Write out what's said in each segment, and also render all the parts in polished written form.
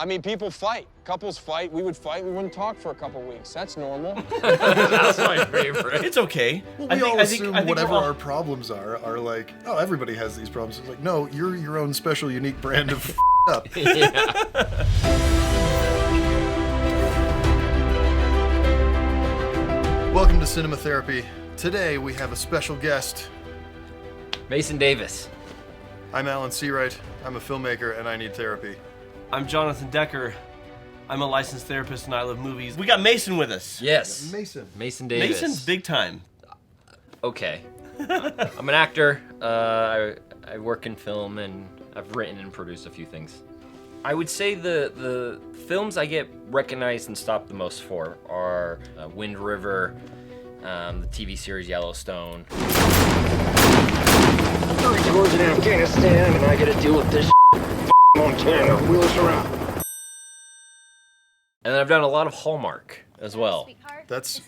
I mean, people fight. Couples fight. We would fight. We wouldn't talk for a couple weeks. That's normal. That's my favorite. It's okay. Well, we all assume whatever our problems are like, oh, everybody has these problems. It's like, no, you're your own special, unique brand of up. Yeah. Welcome to Cinematography. Today we have a special guest. Mason Davis. I'm Alan Seawright. I'm a filmmaker and I need therapy. I'm Jonathan Decker. I'm a licensed therapist and I love movies. We got Mason with us. Yes. Mason. Mason Davis. Mason's big time. Okay. I'm an actor. I work in film and I've written and produced a few things. I would say the films I get recognized and stopped the most for are Wind River, the TV series Yellowstone. 30 tours in Afghanistan, and I gotta deal with this Montana. Wheel us around. And then I've done a lot of Hallmark as well.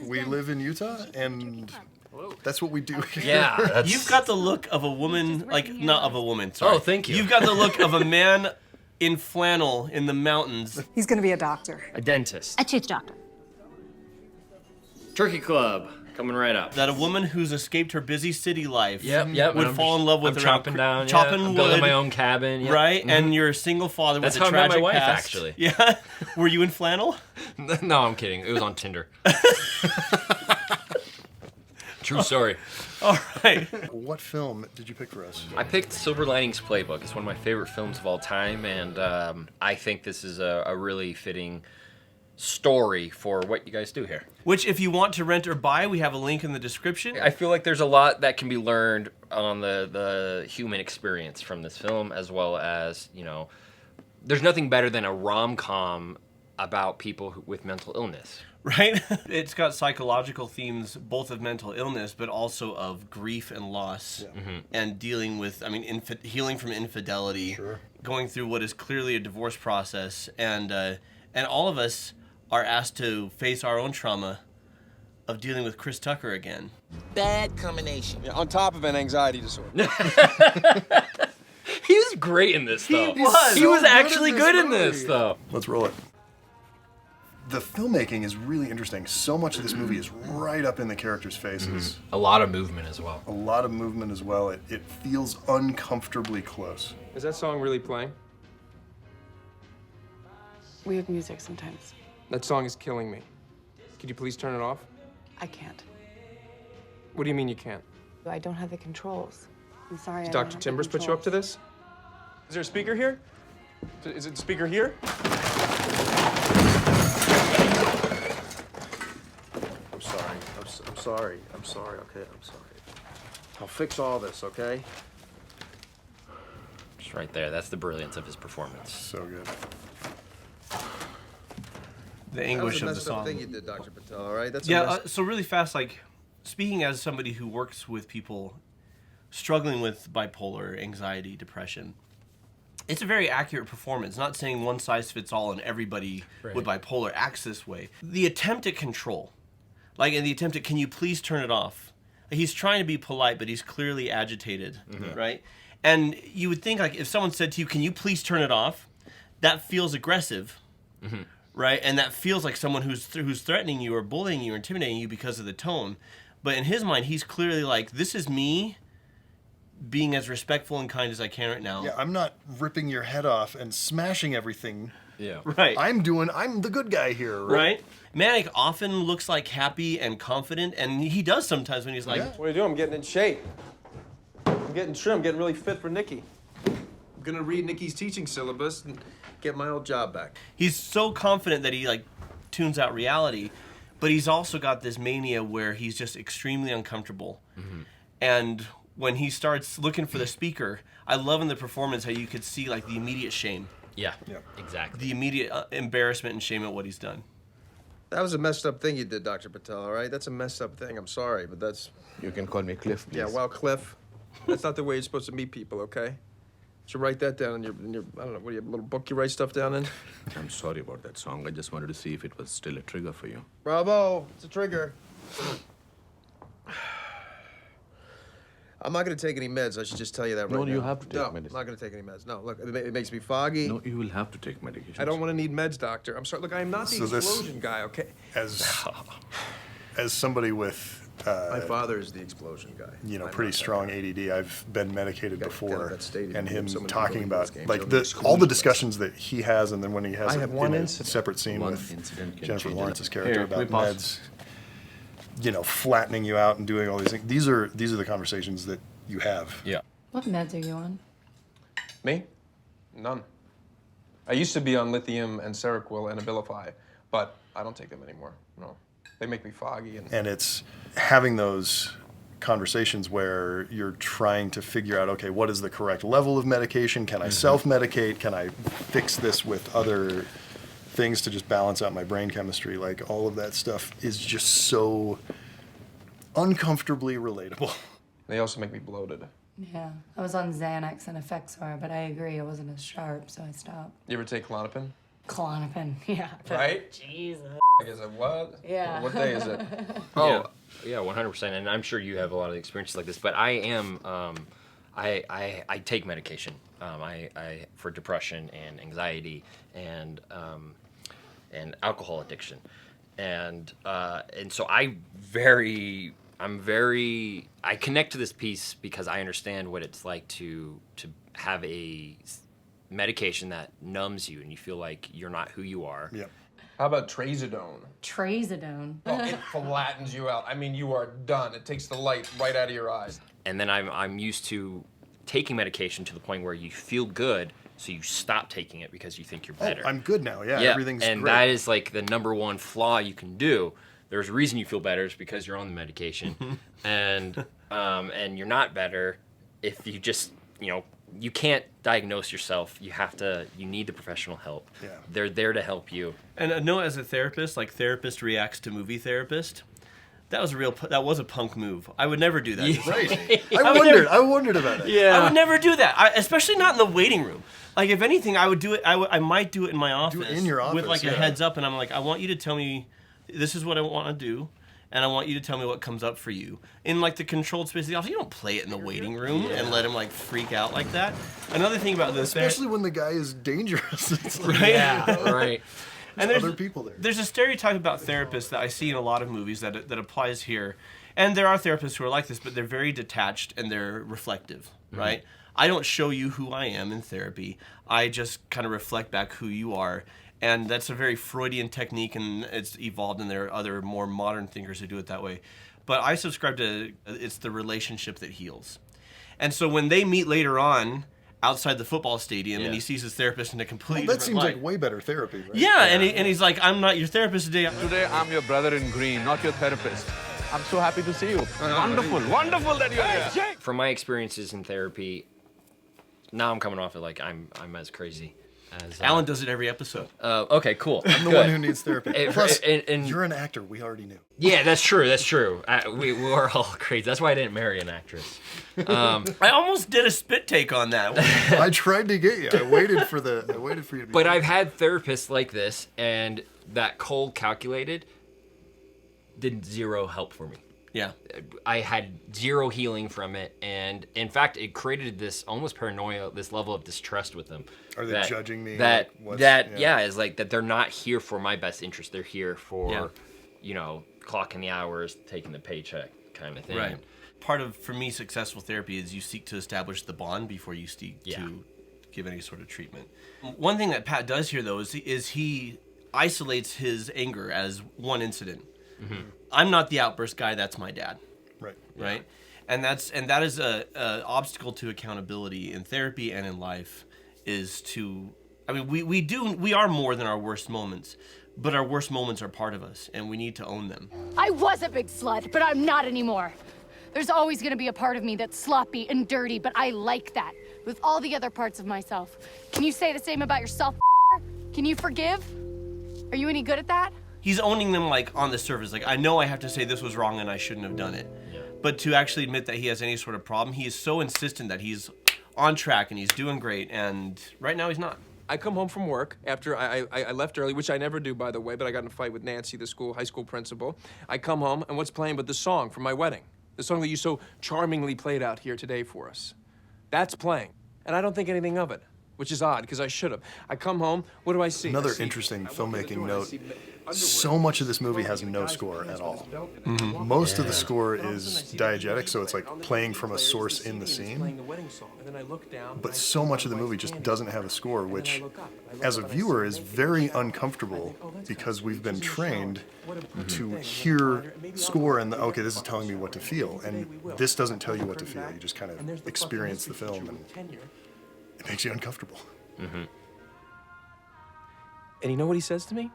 We live in Utah, and that's what we do here. Yeah. You've got the look of a woman, like, not of a woman, sorry. Oh, thank you. You've got the look of a man in flannel in the mountains. He's gonna be a doctor. A dentist. A tooth doctor. Turkey Club. Coming right up. That a woman who's escaped her busy city life Yep. would fall in love with I'm around chopping down, chopping I'm wood, building my own cabin, yep. right? Mm-hmm. And you're a single father That's with a how I met tragic my wife, past. actually. Yeah. Were you in flannel? No, I'm kidding. It was on Tinder. True story. All right. What film did you pick for us? I picked Silver Linings Playbook. It's one of my favorite films of all time, and I think this is a really fitting story for what you guys do here. Which, if you want to rent or buy, we have a link in the description. I feel like there's a lot that can be learned on the human experience from this film, as well as, you know, there's nothing better than a rom-com about people with mental illness. Right? It's got psychological themes, both of mental illness, but also of grief and loss, and dealing with, I mean, healing from infidelity, going through what is clearly a divorce process, and all of us are asked to face our own trauma of dealing with Chris Tucker again. Bad combination. Yeah, on top of an anxiety disorder. He was great in this, though. He was. He was So actually good in movie. this, though. Let's roll it. The filmmaking is really interesting. So much of this movie is right up in the characters' faces. A lot of movement as well. A lot of movement as well. It feels uncomfortably close. Is that song really playing? We have music sometimes. That song is killing me. Could you please turn it off? I can't. What do you mean you can't? I don't have the controls. I'm sorry. Did Dr. Timbers put you up to this? Is there a speaker here? Is it a speaker here? I'm sorry. I'm sorry. I'm sorry, okay? I'm sorry. I'll fix all this, okay? Just right there. That's the brilliance of his performance. So good. The anguish of the That was a messed up song. thing you did, Dr. Patel, all right? That's a Yeah, mess- so really fast, like, speaking as somebody who works with people struggling with bipolar, anxiety, depression, it's a very accurate performance. Not saying one size fits all and everybody with bipolar acts this way. The attempt at control, like in the attempt at, can you please turn it off? He's trying to be polite, but he's clearly agitated, right? And you would think, like, if someone said to you, can you please turn it off? That feels aggressive, right? And that feels like someone who's threatening you or bullying you or intimidating you because of the tone. But in his mind, he's clearly like, this is me being as respectful and kind as I can right now. Yeah, I'm not ripping your head off and smashing everything. Yeah. Right. I'm the good guy here, Right? Manic often looks like happy and confident, and he does sometimes when he's like, What are you doing? I'm getting in shape. I'm getting trim. I'm getting really fit for Nikki. I'm gonna read Nikki's teaching syllabus and get my old job back. he's so confident that he, like, tunes out reality, but he's also got this mania where he's just extremely uncomfortable. And when he starts looking for the speaker, I love in the performance how you could see, like, the immediate shame, Yeah. Exactly. the immediate embarrassment and shame at what he's done. That was a messed up thing you did, Dr. Patel, all right? That's a messed up thing. I'm sorry, but that's... You can call me Cliff, please. Yeah, well, Cliff, that's not the way you're supposed to meet people, okay? You should write that down in your I don't know, what do you have, a little book you write stuff down in? I'm sorry about that song. I just wanted to see if it was still a trigger for you. Bravo, it's a trigger. I'm not gonna take any meds. I should just tell you that right now. No, you have to take no, medicine. I'm not gonna take any meds. No, look, it makes me foggy. No, you will have to take medication. I don't want to need meds, doctor. I'm sorry. Look, I'm not the So this- explosion guy, okay? As somebody with My father is the explosion guy. you know, I'm pretty not that strong guy. ADD. I've been medicated Got before, that stadium. and him So many talking people in about those games. like They'll the be all the screwed. discussions that he has, and then when he has I it have in one a incident. separate scene One with incident can Jennifer change a Lawrence's lot. character Here, about we pause. meds, you know, flattening you out and doing all these things. These are the conversations that you have. Yeah. What meds are you on? Me? None. I used to be on lithium and Seroquel and Abilify, but I don't take them anymore. No. They make me foggy And it's having those conversations where you're trying to figure out, okay, what is the correct level of medication? Can I self-medicate? Can I fix this with other things to just balance out my brain chemistry? Like, all of that stuff is just so uncomfortably relatable. They also make me bloated. Yeah, I was on Xanax and Effexor, but I agree I wasn't as sharp, so I stopped. You ever take Klonopin? Klonopin, yeah. Right? Jesus. I guess what? Yeah. What day is it? Oh, yeah, 100%. And I'm sure you have a lot of experiences like this. But I am, I take medication. I for depression and anxiety and alcohol addiction, and so I connect to this piece because I understand what it's like to have a medication that numbs you and you feel like you're not who you are. Yep. How about Trazodone? Trazodone. Oh, it flattens you out. I mean, you are done. It takes the light right out of your eyes. And then I'm used to taking medication to the point where you feel good, so you stop taking it because you think you're Oh, better. I'm good now. Yeah, yeah, everything's and great. that is like the number one flaw you can do. There's a reason you feel better is because you're on the medication, and you're not better if you just, you know, you can't diagnose yourself. You need the professional help. Yeah. They're there to help you. And a note as a therapist, like therapist reacts to movie therapist. That was a punk move. I would never do that. to somebody. I wondered about it. Yeah. I would never do that, especially not in the waiting room. Like, if anything, I would do it. I might do it in my office. in your with office, like yeah. a heads up, and I'm like, I want you to tell me, this is what I want to do, and I want you to tell me what comes up for you. In like the controlled space of the office, you don't play it in the waiting room and let him like freak out like that. Another thing about this, Especially when the guy is dangerous. It's like, right? Yeah, right. And there's other people there. There's a stereotype about therapists that I see in a lot of movies that applies here. And there are therapists who are like this, but they're very detached and they're reflective, right? I don't show you who I am in therapy. I just kind of reflect back who you are. And that's a very Freudian technique, and it's evolved, and there are other more modern thinkers who do it that way. But I subscribe to it's the relationship that heals. And so when they meet later on outside the football stadium and he sees his therapist in a completely That different seems light. like way better therapy, right? Yeah, and he's like, I'm not your therapist today. Today, I'm your brother in green, not your therapist. I'm so happy to see you. Wonderful, wonderful that you're here. From my experiences in therapy, now I'm coming off it like I'm as crazy as Alan does it every episode. Okay, cool. I'm the one who needs therapy. And- Plus, and- you're an actor. We already knew. Yeah, that's true. That's true. We were all crazy. That's why I didn't marry an actress. I almost did a spit take on that. I tried to get you. I waited for you to be But I've had therapists like this, and that cold calculated did zero help for me. Yeah. I had zero healing from it, and in fact, it created this almost paranoia, this level of distrust with them. Are they judging me? That Like, what's- yeah, is like that they're not here for my best interest. They're here for, you know, clocking the hours, taking the paycheck, kind of thing. Right. Part of, for me, successful therapy is you seek to establish the bond before you seek to give any sort of treatment. One thing that Pat does here, though, is he isolates his anger as one incident. Mm-hmm. I'm not the outburst guy. That's my dad. Right. Right. And that is a obstacle to accountability in therapy and in life. Is to, I mean, we are more than our worst moments, but our worst moments are part of us, and we need to own them. I was a big slut, but I'm not anymore. There's always gonna be a part of me that's sloppy and dirty, but I like that with all the other parts of myself. Can you say the same about yourself? Can you forgive? Are you any good at that? He's owning them like on the surface. Like, I know I have to say this was wrong and I shouldn't have done it. But to actually admit that he has any sort of problem, he is so insistent that he's on track and he's doing great, and right now he's not. I come home from work after I left early, which I never do, by the way, but I got in a fight with Nancy, the high school principal. I come home, and what's playing but the song from my wedding? The song that you so charmingly played out here today for us. That's playing. And I don't think anything of it, which is odd, because I should have. I come home, what do I see? Another interesting filmmaking note, so much of this movie has no score at all. Most of the score is diegetic, so it's like playing from a source in the scene. But so much of the movie just doesn't have a score, which, as a viewer, is very uncomfortable because we've been trained to hear score and, okay, this is telling me what to feel. And this doesn't tell you what to feel. You just kind of experience the film, and it makes you uncomfortable. And you know what he says to me?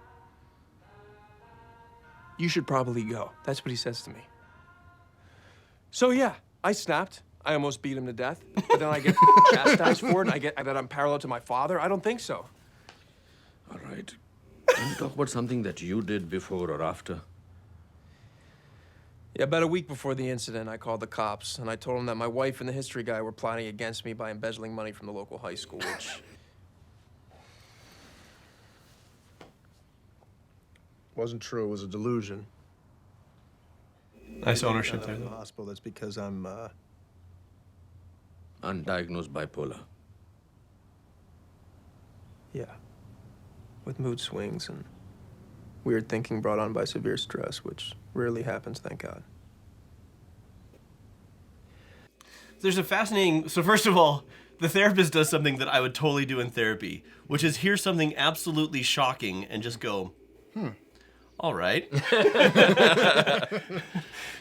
You should probably go. That's what he says to me. So yeah, I snapped. I almost beat him to death. But then I get chastised for it, and I get that I'm parallel to my father. I don't think so. All right. Can you talk about something that you did before or after? Yeah, about a week before the incident, I called the cops, and I told them that my wife and the history guy were plotting against me by embezzling money from the local high school, which wasn't true. It was a delusion. Nice ownership there, In the though. hospital, that's because I'm, Undiagnosed bipolar. Yeah. With mood swings and weird thinking brought on by severe stress, which rarely happens, thank God. There's a fascinating... So first of all, the therapist does something that I would totally do in therapy, which is hear something absolutely shocking and just go, all right.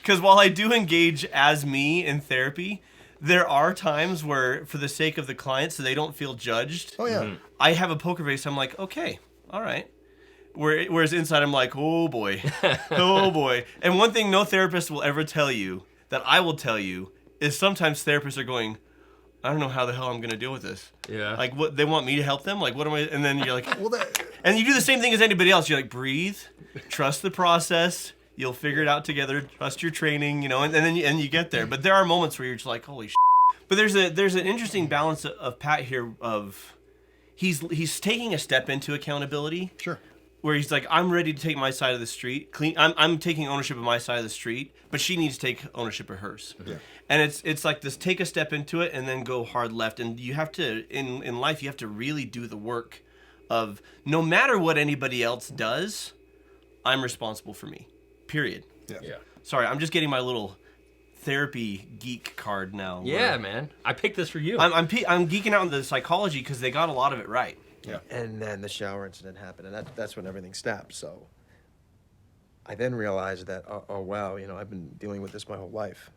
Because while I do engage as me in therapy, there are times where, for the sake of the client, so they don't feel judged, I have a poker face. I'm like, okay, all right. Whereas inside, I'm like, oh boy, oh boy. And one thing no therapist will ever tell you, that I will tell you, is sometimes therapists are going, I don't know how the hell I'm going to deal with this. Yeah. Like, what, they want me to help them? Like, what am I? And then you're like, Well, and you do the same thing as anybody else. You're like, breathe, trust the process. You'll figure it out together. Trust your training, you know, and then you get there. But there are moments where you're just like, holy shit. But there's an interesting balance of Pat here of he's taking a step into accountability. Sure. Where he's like, I'm ready to take my side of the street. I'm taking ownership of my side of the street, but she needs to take ownership of hers. Yeah. And it's like this: take a step into it and then go hard left. And you have to in life, you have to really do the work of no matter what anybody else does, I'm responsible for me. Period. Yeah. Sorry, I'm just getting my little therapy geek card now. Yeah, man. I picked this for you. I'm geeking out on the psychology because they got a lot of it right. Yeah. And then the shower incident happened, and that's when everything snapped. So I then realized that, oh wow, you know, I've been dealing with this my whole life,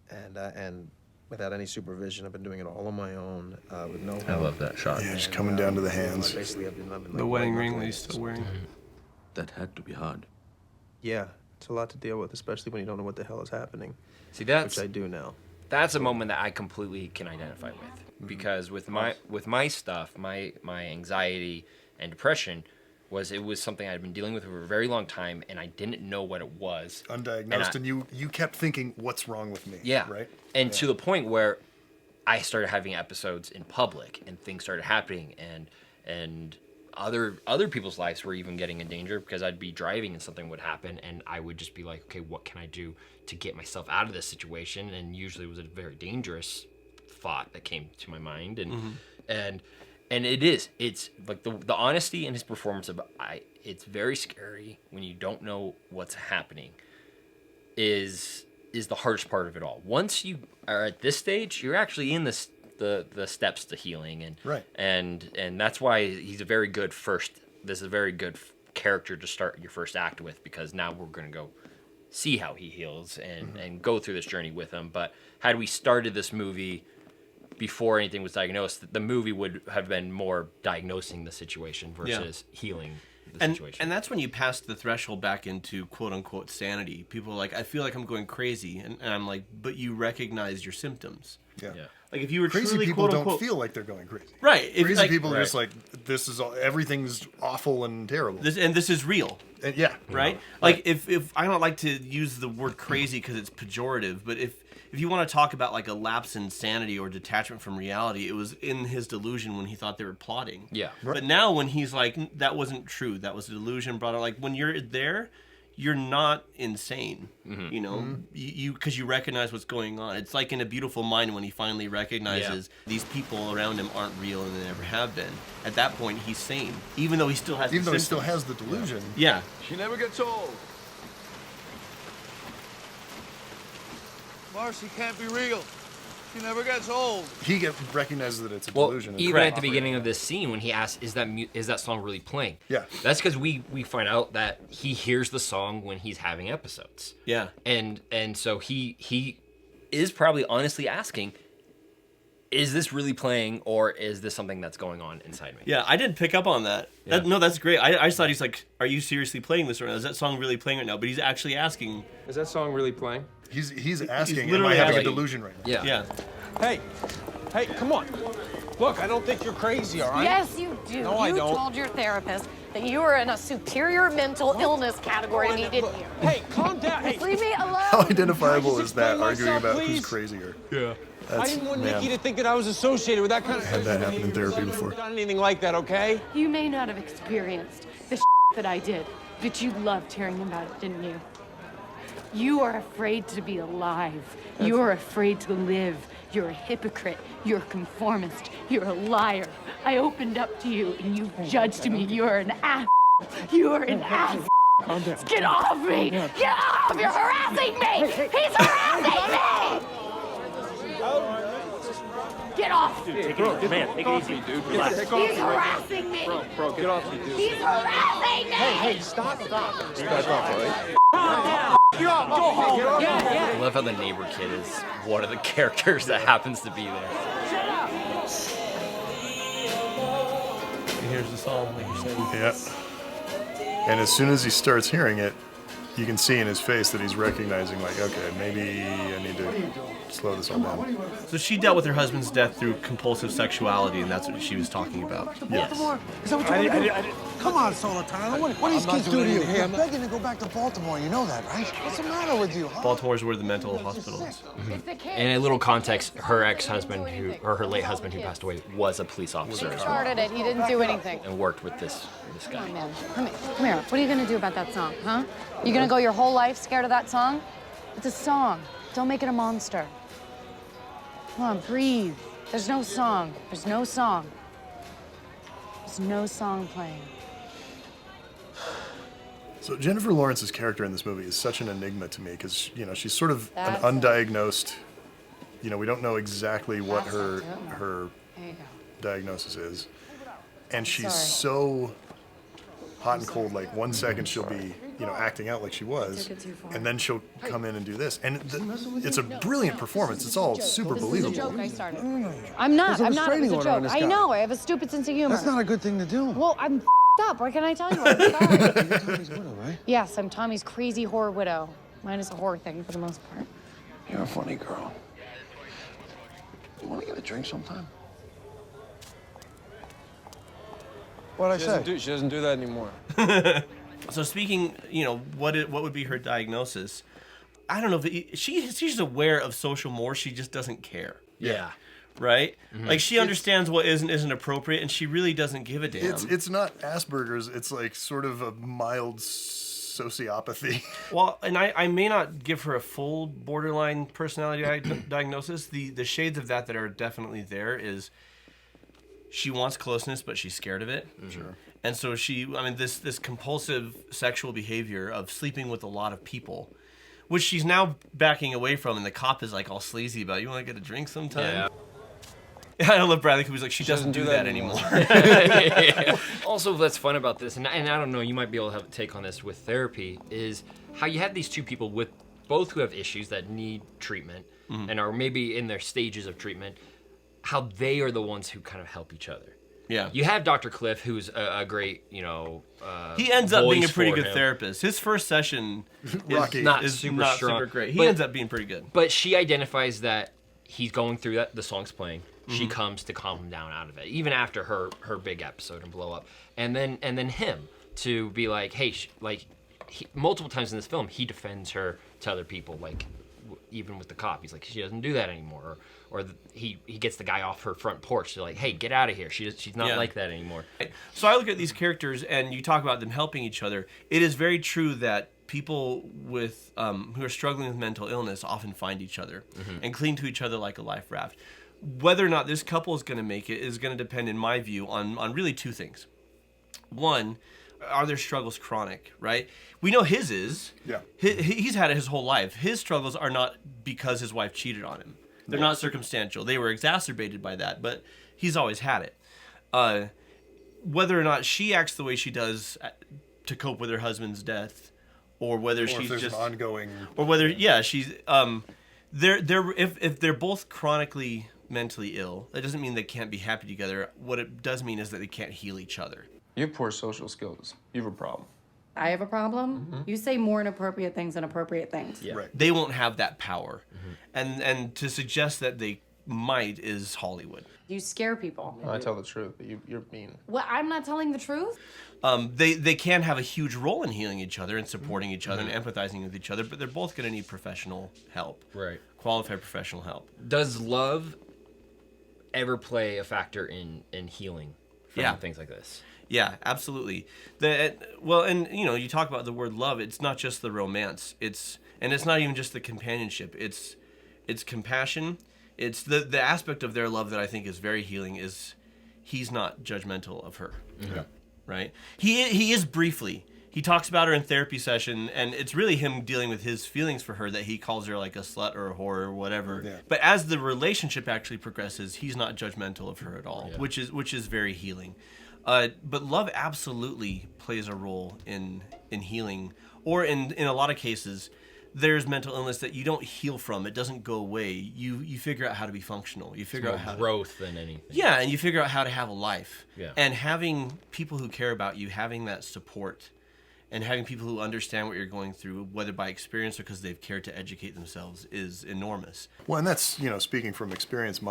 and without any supervision, I've been doing it all on my own with no help. I love that shot. Yeah, just coming down to the hands. Basically, I've been The like, wedding laying ring up that for he's still wearing. That had to be hard. Yeah, it's a lot to deal with, especially when you don't know what the hell is happening. See, that's Which I do now. that's a moment that I completely can identify with, because with my stuff, my anxiety and depression it was something I'd been dealing with for a very long time, and I didn't know what it was. Undiagnosed, and you kept thinking, what's wrong with me? Yeah. Right? And to the point where I started having episodes in public, and things started happening, and other people's lives were even getting in danger, because I'd be driving and something would happen, and I would just be like, okay, what can I do to get myself out of this situation? And usually it was a very dangerous thought that came to my mind, and it's like the honesty in his performance of it's very scary when you don't know what's happening is the hardest part of it all. Once you are at this stage, you're actually in the steps to healing, and Right. and that's why he's a very good this is a very good character to start your first act with, because now we're going to go see how he heals and go through this journey with him. But had we started this movie before anything was diagnosed, the movie would have been more diagnosing the situation versus healing the situation. And that's when you pass the threshold back into quote-unquote sanity. People are like, I feel like I'm going crazy. And I'm like, but you recognize your symptoms. Yeah. Like if you were Crazy truly people quote-unquote... don't feel like they're going crazy. Right. If, Crazy like, people are just like, everything's awful and terrible. This is real. And yeah. Right? Like if I don't like to use the word crazy because it's pejorative, but if you want to talk about like a lapse in sanity or detachment from reality, it was in his delusion when he thought they were plotting. Yeah. But now when he's like, that wasn't true, that was a delusion brought out, like when you're there, you're not insane, you know, because you recognize what's going on. It's like in A Beautiful Mind when he finally recognizes these people around him aren't real and they never have been. At that point, he's sane, even though he still has Even though he still has the delusion. Yeah. She never gets old. Marcy can't be real. She never gets old. He recognizes that it's a Well, delusion. even at the beginning of this scene when he asks, is that song really playing? Yeah. That's because we find out that he hears the song when he's having episodes. Yeah. And so he is probably honestly asking, is this really playing or is this something that's going on inside me? Yeah, I didn't pick up on that. Yeah. No, that's great. I just thought he's like, are you seriously playing this right now? Is that song really playing right now? But he's actually asking. Is that song really playing? He's asking, am I literally having a asking. delusion right now? Yeah. Yeah. Hey, come on. Look, I don't think you're crazy, all right? Yes, you do. No, I you don't. told your therapist that you were in a superior mental illness category to me, didn't you? Hey, calm down. Hey, Just leave me alone. How identifiable is that, explain arguing myself, about who's please? crazier? Yeah. I That's, didn't want man. Nikki to think that I was associated with that kind of Had that happen in therapy I've before. never done anything like that, okay? You may not have experienced the that I did, but you loved hearing about it, didn't you? You are afraid to be alive. You are afraid to live. You're a hypocrite. You're a conformist. You're a liar. I opened up to you and you judged me. You are an ass. You are an ass. Get off me! Get off! You're harassing me! He's harassing me! Get off! Take it easy, man. Take it easy, dude. Relax. He's harassing me! Bro, get off me, dude. He's harassing me! Hey, stop. You guys off, all right? I love how the neighbor kid is one of the characters that happens to be there. And here's the song, like you said. Yeah. And as soon as he starts hearing it, you can see in his face that he's recognizing, like, okay, maybe I need to slow this all down. So she dealt with her husband's death through compulsive sexuality, and that's what she was talking about. Yes. Is that what you want to do? Come on, Solitano. What do these kids do to you? You're begging to go back to Baltimore. You know that, right? What's the matter with you, huh? Baltimore's where the mental hospital is. And in a little context, her ex-husband, or her late husband who passed away, was a police officer He as well, started it. He didn't do anything. and worked with this Come on, guy. man. Come here. What are you gonna do about that song, huh? You gonna go your whole life scared of that song? It's a song. Don't make it a monster. Come on, breathe. There's no song. There's no song. There's no song playing. So Jennifer Lawrence's character in this movie is such an enigma to me because, you know, she's sort of That's an undiagnosed, you know, we don't know exactly what That's her it. her There you go. diagnosis is. And she's sorry. so hot and cold. Like 1 second she'll be, you know, acting out like she was, Took it too far. and then she'll come in and do this. And it's a brilliant performance. It's all super believable. I started. I'm not. There's a I'm not. It was restraining a order on joke. this I guy. know. I have a stupid sense of humor. That's not a good thing to do. Well, I'm up. What can I tell you? I'm sorry. You're Tommy's widow, right? Yes, I'm Tommy's crazy whore widow. Minus a whore thing for the most part. You're a funny girl. You want to get a drink sometime? What'd I say? She doesn't do that anymore. So speaking, you know, what would be her diagnosis? I don't know if she's aware of social mores. She just doesn't care. Yeah. Right? Like she understands what is and isn't appropriate, and she really doesn't give a damn. It's not Asperger's. It's like sort of a mild sociopathy. Well, and I may not give her a full borderline personality diagnosis. The shades of that are definitely there is she wants closeness, but she's scared of it. Sure. And so this compulsive sexual behavior of sleeping with a lot of people, which she's now backing away from, and the cop is like all sleazy about. You want to get a drink sometime? Yeah. I love Bradley who's like, she doesn't do that anymore. Also, what's fun about this, and I don't know, you might be able to have a take on this with therapy, is how you have these two people with both who have issues that need treatment and are maybe in their stages of treatment, how they are the ones who kind of help each other. Yeah. You have Dr. Cliff, who's a great, he ends up being a voice pretty for good him. therapist. His first session Rocky. is Not not super strong, super great. He but- ends up being pretty good. But she identifies that he's going through that, the song's playing. She comes to calm him down out of it, even after her big episode and blow up. And then him to be like, hey, multiple times in this film, he defends her to other people, like even with the cop. He's like, she doesn't do that anymore. Or he gets the guy off her front porch. They're like, hey, get out of here. She's not like that anymore. So I look at these characters, and you talk about them helping each other. It is very true that people with who are struggling with mental illness often find each other and cling to each other like a life raft. Whether or not this couple is going to make it is going to depend, in my view, on really two things. One, are their struggles chronic, right? We know his is. Yeah. He's had it his whole life. His struggles are not because his wife cheated on him. They're not circumstantial. They were exacerbated by that, but he's always had it. Whether or not she acts the way she does to cope with her husband's death, or whether she's if just an ongoing, or whether she's if they're both chronically mentally ill, that doesn't mean they can't be happy together. What it does mean is that they can't heal each other. You have poor social skills. You have a problem. I have a problem? You say more inappropriate things than appropriate things. Yeah. Right. They won't have that power, and to suggest that they might is Hollywood. You scare people. I tell the truth, but you're mean. What, I'm not telling the truth? They can have a huge role in healing each other and supporting each other and empathizing with each other, but they're both going to need professional help. Right. Qualified professional help. Does love ever play a factor in healing from things like this? Yeah, absolutely. And you talk about the word love. It's not just the romance. It's not even just the companionship. It's compassion. It's the aspect of their love that I think is very healing. Is he's not judgmental of her, right? He is briefly. He talks about her in therapy session, and it's really him dealing with his feelings for her that he calls her like a slut or a whore or whatever. Yeah. But as the relationship actually progresses, he's not judgmental of her at all, which is very healing. But love absolutely plays a role in healing, or in a lot of cases, there's mental illness that you don't heal from. It doesn't go away. You figure out how to be functional. You figure out how growth than anything. Yeah, and you figure out how to have a life. Yeah. And having people who care about you, having that support, and having people who understand what you're going through, whether by experience or because they've cared to educate themselves, is enormous. Well, and that's, speaking from experience,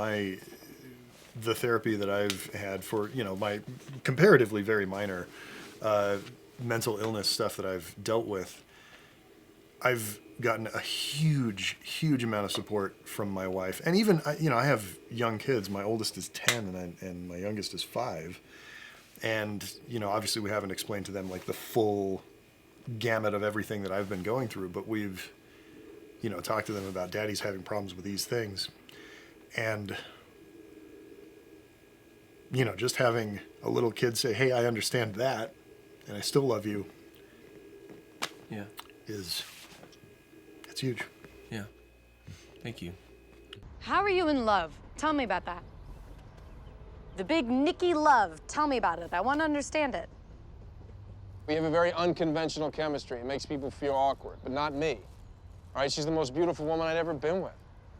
the therapy that I've had for, my comparatively very minor mental illness stuff that I've dealt with, I've gotten a huge, huge amount of support from my wife. And even, I have young kids. My oldest is 10 and my youngest is 5. And, obviously we haven't explained to them like the full gamut of everything that I've been going through, but we've, talked to them about daddy's having problems with these things. And, just having a little kid say, hey, I understand that, and I still love you. Yeah. It's huge. Yeah. Thank you. How are you in love? Tell me about that. The big Nikki love. Tell me about it. I want to understand it. We have a very unconventional chemistry. It makes people feel awkward, but not me. All right, she's the most beautiful woman I'd ever been with.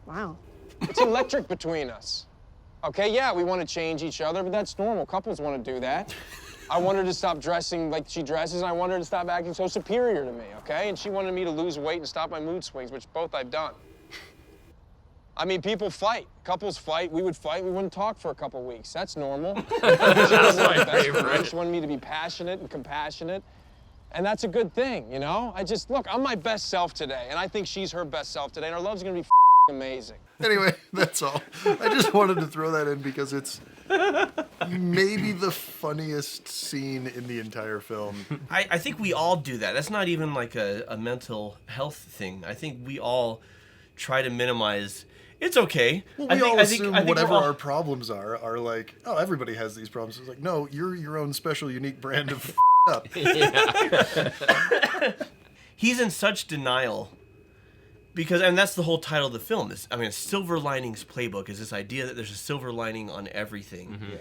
Wow. It's electric between us. Okay, yeah, we want to change each other, but that's normal. Couples want to do that. I want her to stop dressing like she dresses, and I want her to stop acting so superior to me, okay? And she wanted me to lose weight and stop my mood swings, which both I've done. I mean, people fight. Couples fight. We would fight. We wouldn't talk for a couple weeks. That's normal. That's my favorite. She wanted me to be passionate and compassionate, and that's a good thing, look, I'm my best self today, and I think she's her best self today, and our love's gonna be amazing. Anyway, that's all. I just wanted to throw that in because it's maybe the funniest scene in the entire film. I think we all do that. That's not even like a mental health thing. I think we all try to minimize. It's okay. Well, we all assume whatever our problems are like, oh, everybody has these problems. It's like, no, you're your own special, unique brand of up. He's in such denial. And that's the whole title of the film. Silver Linings Playbook is this idea that there's a silver lining on everything. Mm-hmm.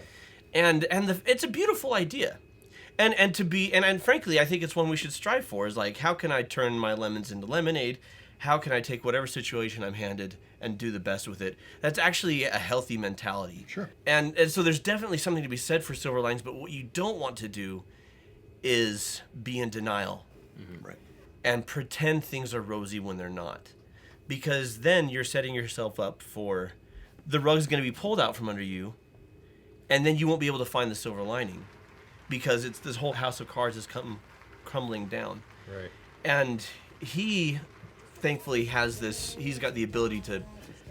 And it's a beautiful idea. And frankly, I think it's one we should strive for, is like, how can I turn my lemons into lemonade? How can I take whatever situation I'm handed and do the best with it? That's actually a healthy mentality. Sure. And so there's definitely something to be said for silver linings, but what you don't want to do is be in denial. Mm-hmm. Right. And pretend things are rosy when they're not. Because then you're setting yourself up for the rug's going to be pulled out from under you, and then you won't be able to find the silver lining because it's this whole house of cards is crumbling down. Right. And he thankfully has this, he's got the ability to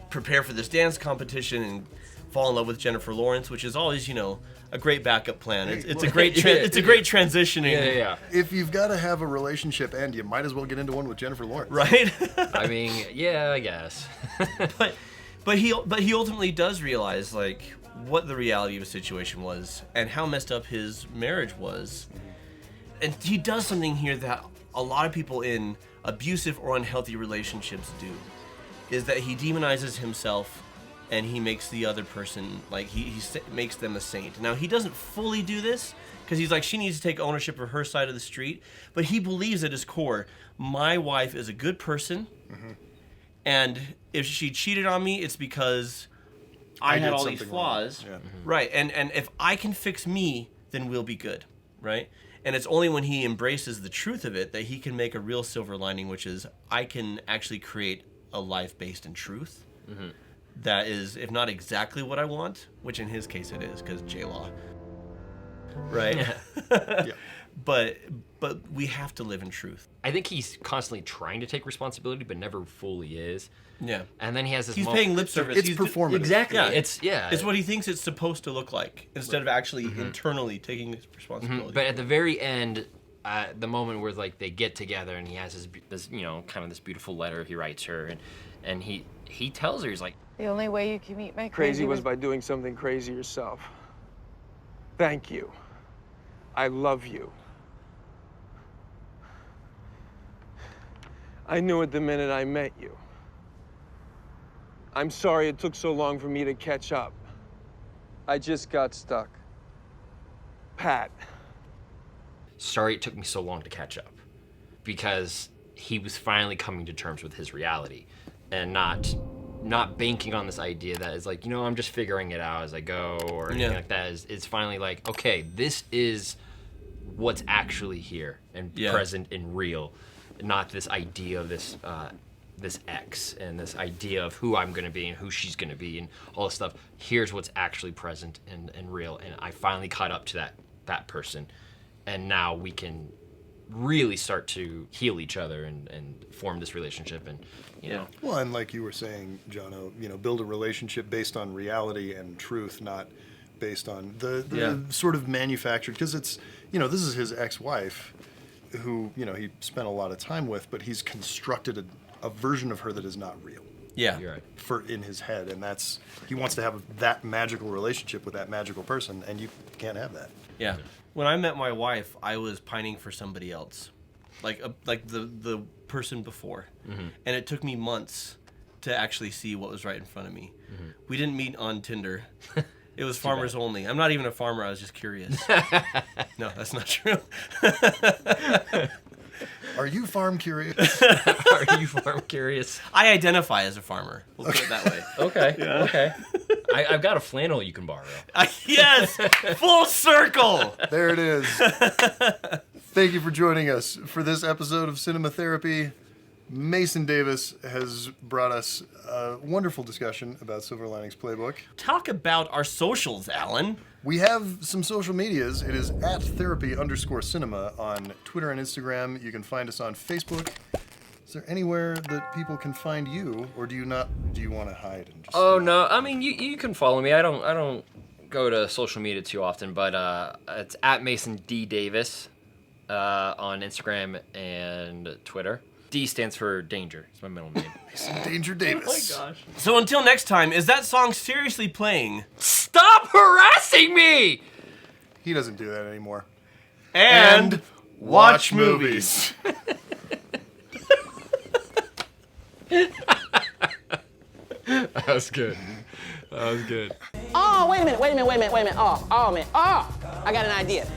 prepare for this dance competition and fall in love with Jennifer Lawrence, which is always, you know, a great backup plan. It's a great transitioning. Yeah. If you've got to have a relationship end, you might as well get into one with Jennifer Lawrence. Right? I mean, yeah, I guess. But he ultimately does realize, like, what the reality of his situation was and how messed up his marriage was. And he does something here that a lot of people in abusive or unhealthy relationships do, is that he demonizes himself and he makes the other person, like, he makes them a saint. Now, he doesn't fully do this, because he's like, she needs to take ownership of her side of the street, but he believes at his core, my wife is a good person, and if she cheated on me, it's because I had all these flaws. Yeah. Right, and if I can fix me, then we'll be good, right? And it's only when he embraces the truth of it that he can make a real silver lining, which is, I can actually create a life based in truth. That is, if not exactly what I want, which in his case it is, because J-Law, right? Yeah. But we have to live in truth. I think he's constantly trying to take responsibility, but never fully is. Yeah. And then he has this. He's paying lip service. It's He's performative. Exactly. Yeah. It's It's what he thinks it's supposed to look like, instead of actually internally taking responsibility. But at the very end, the moment where like they get together and he has this you know, kind of this beautiful letter he writes her, and he tells her, he's like, The only way you can meet my Crazy was by doing something crazy yourself. Thank you. I love you. I knew it the minute I met you. I'm sorry it took so long for me to catch up. I just got stuck. Pat. sorry it took me so long to catch up, because he was finally coming to terms with his reality and not banking on this idea that is like, you know, I'm just figuring it out as I go or anything like that. It's finally like, okay, this is what's actually here and present and real, not this idea of this this ex and this idea of who I'm gonna be and who she's gonna be and all this stuff. Here's what's actually present and real, and I finally caught up to that person, and now we can really start to heal each other and form this relationship, and you know. Well, and like you were saying, Jono, you know, build a relationship based on reality and truth, not based on the sort of manufactured, because it's, you know, this is his ex-wife who, you know, he spent a lot of time with, but he's constructed a version of her that is not real. Yeah. You're right. For in his head, and that's, he wants to have that magical relationship with that magical person, and you can't have that. Yeah. When I met my wife, I was pining for somebody else, like the person before, and it took me months to actually see what was right in front of me. We didn't meet on Tinder. It was farmers only. I'm not even a farmer. I was just curious. No, that's not true. Are you farm curious? Are you farm curious? I identify as a farmer. We'll put it that way. Okay. Yeah. Okay. I've got a flannel you can borrow. Yes! Full circle! There it is. Thank you for joining us for this episode of Cinema Therapy. Mason Davis has brought us a wonderful discussion about Silver Linings Playbook. Talk about our socials, Alan. We have some social medias. It is @therapy_cinema on Twitter and Instagram. You can find us on Facebook. Is there anywhere that people can find you, or do you want to hide and just... Oh no, I mean you can follow me. I don't go to social media too often, but it's @MasonDDavis on Instagram and Twitter. D stands for danger. It's my middle name. Mason Danger Davis. Oh my gosh. So until next time, is that song seriously playing? Stop harassing me! He doesn't do that anymore. And watch movies. That was good. That was good. Oh, wait a minute. Oh, man. Oh, I got an idea.